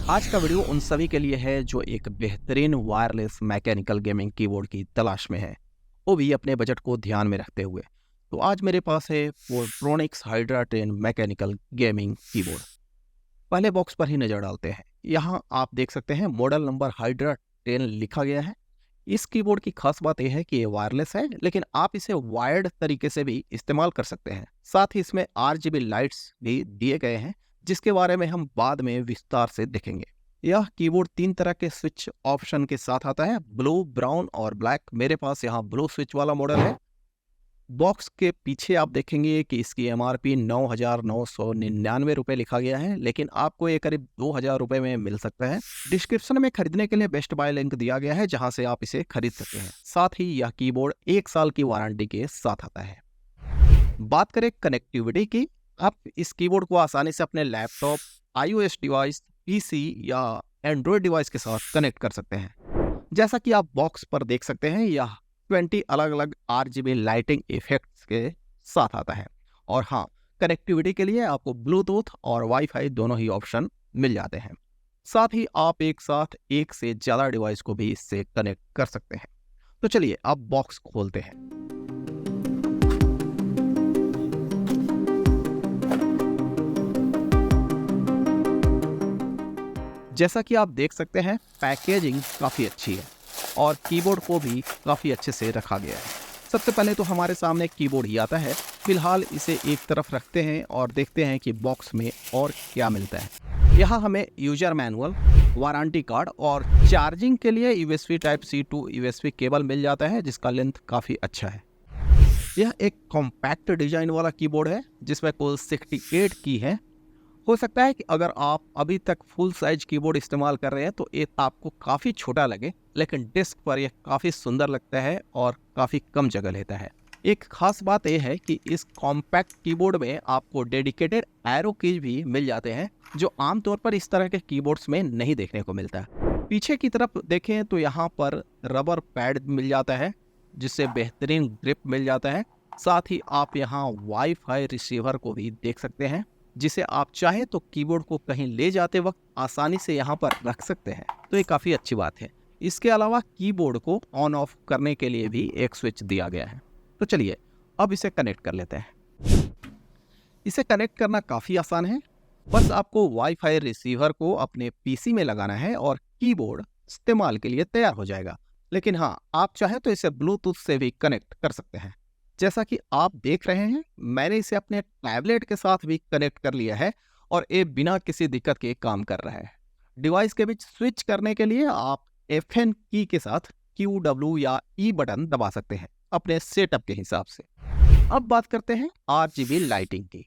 आज का वीडियो उन सभी के लिए है जो एक बेहतरीन वायरलेस मैकेनिकल गेमिंग कीबोर्ड की तलाश में है, वो भी अपने बजट को ध्यान में रखते हुए। तो आज मेरे पास है फोरट्रॉनिक्स हाइड्रा 10 मैकेनिकल गेमिंग कीबोर्ड। पहले बॉक्स पर ही नजर डालते हैं। यहाँ आप देख सकते हैं मॉडल नंबर हाइड्रा 10 लिखा गया है। इस कीबोर्ड की खास बात यह है कि ये वायरलेस है, लेकिन आप इसे वायर्ड तरीके से भी इस्तेमाल कर सकते हैं। साथ ही इसमें RGB लाइट्स भी दिए गए हैं, जिसके बारे में हम बाद में विस्तार से देखेंगे। यह कीबोर्ड 3 तरह के स्विच ऑप्शन के साथ आता है, ब्लू, ब्राउन और ब्लैक। मेरे पास यहाँ ब्लू स्विच वाला मॉडल है। बॉक्स के पीछे आप देखेंगे कि इसकी MRP 9,999 रुपये लिखा गया है, लेकिन आपको ये करीब 2,000 रुपये में मिल सकता है। डिस्क्रिप्शन में खरीदने के लिए बेस्ट बाय लिंक दिया गया है, जहां से आप इसे खरीद सकते हैं। साथ ही यह कीबोर्ड 1 साल की वारंटी के साथ आता है। बात करें कनेक्टिविटी की, आप इस कीबोर्ड को आसानी से अपने लैपटॉप, iOS डिवाइस, PC या एंड्रॉयड डिवाइस के साथ कनेक्ट कर सकते हैं। जैसा कि आप बॉक्स पर देख सकते हैं, यह 20 अलग अलग RGB लाइटिंग इफेक्ट्स के साथ आता है। और हाँ, कनेक्टिविटी के लिए आपको ब्लूटूथ और वाईफाई दोनों ही ऑप्शन मिल जाते हैं। साथ ही आप एक साथ एक से ज़्यादा डिवाइस को भी इससे कनेक्ट कर सकते हैं। तो चलिए अब बॉक्स खोलते हैं। जैसा कि आप देख सकते हैं, पैकेजिंग काफ़ी अच्छी है और कीबोर्ड को भी काफ़ी अच्छे से रखा गया है। सबसे पहले तो हमारे सामने कीबोर्ड ही आता है। फिलहाल इसे एक तरफ रखते हैं और देखते हैं कि बॉक्स में और क्या मिलता है। यहाँ हमें यूजर मैनुअल, वारंटी कार्ड और चार्जिंग के लिए USB Type-C to USB cable मिल जाता है, जिसका लेंथ काफ़ी अच्छा है। यह एक कॉम्पैक्ट डिजाइन वाला कीबोर्ड है, जिसमें कुल 68 की है। हो सकता है कि अगर आप अभी तक फुल साइज कीबोर्ड इस्तेमाल कर रहे हैं तो ये आपको काफ़ी छोटा लगे, लेकिन डेस्क पर यह काफ़ी सुंदर लगता है और काफ़ी कम जगह लेता है। एक खास बात यह है कि इस कॉम्पैक्ट कीबोर्ड में आपको डेडिकेटेड एरो कीज भी मिल जाते हैं, जो आमतौर पर इस तरह के कीबोर्ड्स में नहीं देखने को मिलता है। पीछे की तरफ देखें तो यहाँ पर रबर पैड मिल जाता है, जिससे बेहतरीन ग्रिप मिल जाता है। साथ ही आप यहाँ वाईफाई रिसीवर को भी देख सकते हैं, जिसे आप चाहें तो कीबोर्ड को कहीं ले जाते वक्त आसानी से यहाँ पर रख सकते हैं। तो ये काफ़ी अच्छी बात है। इसके अलावा कीबोर्ड को ऑन ऑफ करने के लिए भी एक स्विच दिया गया है। तो चलिए अब इसे कनेक्ट कर लेते हैं। इसे कनेक्ट करना काफ़ी आसान है। बस आपको वाईफाई रिसीवर को अपने PC में लगाना है और कीबोर्ड इस्तेमाल के लिए तैयार हो जाएगा। लेकिन हाँ, आप चाहें तो इसे ब्लूटूथ से भी कनेक्ट कर सकते हैं। जैसा कि आप देख रहे हैं, मैंने इसे अपने टैबलेट के साथ भी कनेक्ट कर लिया है और ये बिना किसी दिक्कत के काम कर रहा है। डिवाइस के बीच स्विच करने के लिए आप FN की के साथ QW या E बटन दबा सकते हैं अपने सेटअप के हिसाब से। अब बात करते हैं RGB लाइटिंग की।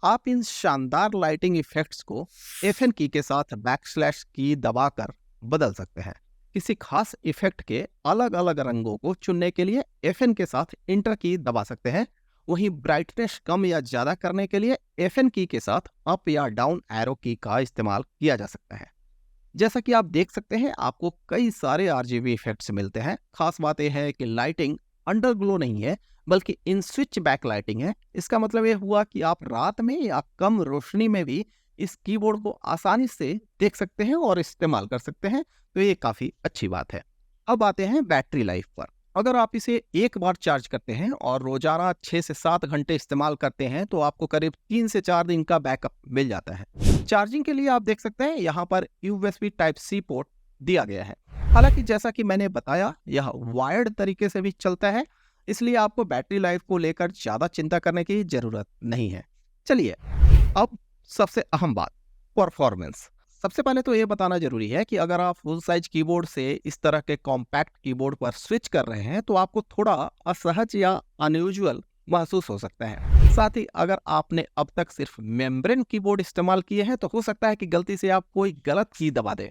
आप इन शानदार लाइटिंग इफेक्ट्स को FN की के साथ बैकस्लैश की दबाकर बदल सकते हैं। किसी खास इफेक्ट के अलग अलग रंगों को चुनने के लिए FN के साथ इंटर की दबा सकते हैं। वहीं ब्राइटनेस कम या ज़्यादा करने के लिए FN की के साथ अप या डाउन एरो की का इस्तेमाल किया जा सकता है। जैसा कि आप देख सकते हैं, आपको कई सारे RGB इफेक्ट्स मिलते हैं। खास बात यह है कि लाइटिंग अंडरग्लो नहीं है, बल्कि इन स्विच बैक लाइटिंग है। इसका मतलब ये हुआ कि आप रात में या कम रोशनी में भी इस कीबोर्ड को आसानी से देख सकते हैं और इस्तेमाल कर सकते हैं। तो ये काफ़ी अच्छी बात है। अब आते हैं बैटरी लाइफ पर। अगर आप इसे एक बार चार्ज करते हैं और रोजाना 6 से 7 घंटे इस्तेमाल करते हैं तो आपको करीब 3 से 4 दिन का बैकअप मिल जाता है। चार्जिंग के लिए आप देख सकते हैं यहाँ पर USB Type-C पोर्ट दिया गया है। हालांकि जैसा कि मैंने बताया, यह वायर्ड तरीके से भी चलता है, इसलिए आपको बैटरी लाइफ को लेकर ज़्यादा चिंता करने की ज़रूरत नहीं है। चलिए अब सबसे अहम बात, परफॉर्मेंस। सबसे पहले तो ये बताना जरूरी है कि अगर आप फुल साइज कीबोर्ड से इस तरह के कॉम्पैक्ट कीबोर्ड पर स्विच कर रहे हैं तो आपको थोड़ा असहज या अनयूजुअल महसूस हो सकता है। साथ ही अगर आपने अब तक सिर्फ मेम्ब्रेन कीबोर्ड इस्तेमाल किए हैं तो हो सकता है कि गलती से आप कोई गलत की दबा दें।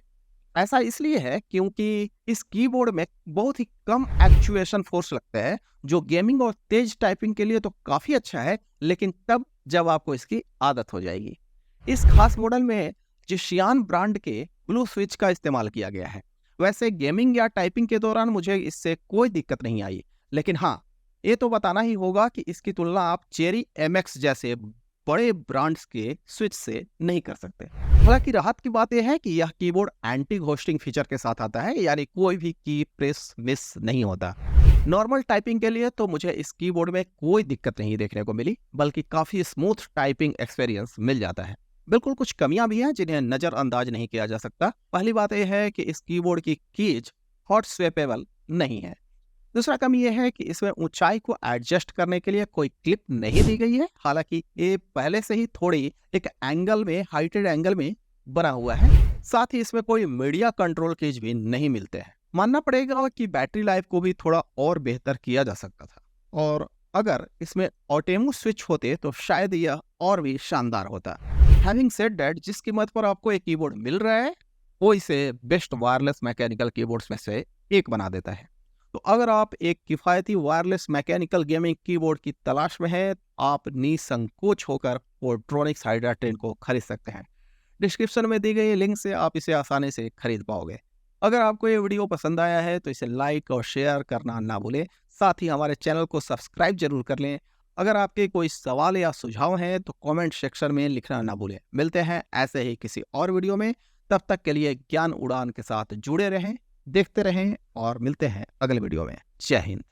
ऐसा इसलिए है क्योंकि इस कीबोर्ड में बहुत ही कम एक्चुएशन फोर्स लगता है, जो गेमिंग और तेज टाइपिंग के लिए तो काफी अच्छा है, लेकिन तब जब आपको इसकी आदत हो जाएगी। इस खास मॉडल में जिशियान ब्रांड के ब्लू स्विच का इस्तेमाल किया गया है। वैसे गेमिंग या टाइपिंग के दौरान मुझे इससे कोई दिक्कत नहीं आई, लेकिन हाँ, ये तो बताना ही होगा कि इसकी तुलना आप चेरी MX जैसे बड़े ब्रांड्स के स्विच से नहीं कर सकते। हालांकि राहत की बात यह है कि यह कीबोर्ड एंटी घोस्टिंग फीचर के साथ आता है, यानी कोई भी की प्रेस मिस नहीं होता। नॉर्मल टाइपिंग के लिए तो मुझे इस कीबोर्ड में कोई दिक्कत नहीं देखने को मिली, बल्कि काफी स्मूथ टाइपिंग एक्सपीरियंस मिल जाता है। बिल्कुल कुछ कमियां भी हैं जिन्हें नजरअंदाज नहीं किया जा सकता। पहली बात यह है कि इस कीबोर्ड की कीज हॉट स्वेपेबल नहीं है। दूसरा कमी यह है कि इसमें ऊंचाई को एडजस्ट करने के लिए कोई क्लिप नहीं दी गई है, हालांकि ये पहले से ही थोड़ी एक एंगल में, हाइटेड एंगल में बना हुआ है। साथ ही इसमें कोई मीडिया कंट्रोल कीज भी नहीं मिलते हैं। मानना पड़ेगा कि बैटरी लाइफ को भी थोड़ा और बेहतर किया जा सकता था, और अगर इसमें ऑटेमो स्विच होते तो शायद यह और भी शानदार होता। हैविंग सेड दैट, जिस कीमत पर आपको एक कीबोर्ड मिल रहा है वो इसे बेस्ट वायरलेस मैकेनिकल कीबोर्ड्स में से एक बना देता है। तो अगर आप एक किफ़ायती वायरलेस मैकेनिकल गेमिंग कीबोर्ड की तलाश में हैं, आप निसंकोच होकर पोर्ट्रॉनिक्स हाइड्रा 10 को खरीद सकते हैं। डिस्क्रिप्शन में दी गई लिंक से आप इसे आसानी से खरीद पाओगे। अगर आपको ये वीडियो पसंद आया है तो इसे लाइक और शेयर करना ना भूलें। साथ ही हमारे चैनल को सब्सक्राइब जरूर कर लें। अगर आपके कोई सवाल या सुझाव हैं तो कमेंट सेक्शन में लिखना ना भूलें। मिलते हैं ऐसे ही किसी और वीडियो में। तब तक के लिए ज्ञान उड़ान के साथ जुड़े रहें, देखते रहें और मिलते हैं अगले वीडियो में। जय हिंद।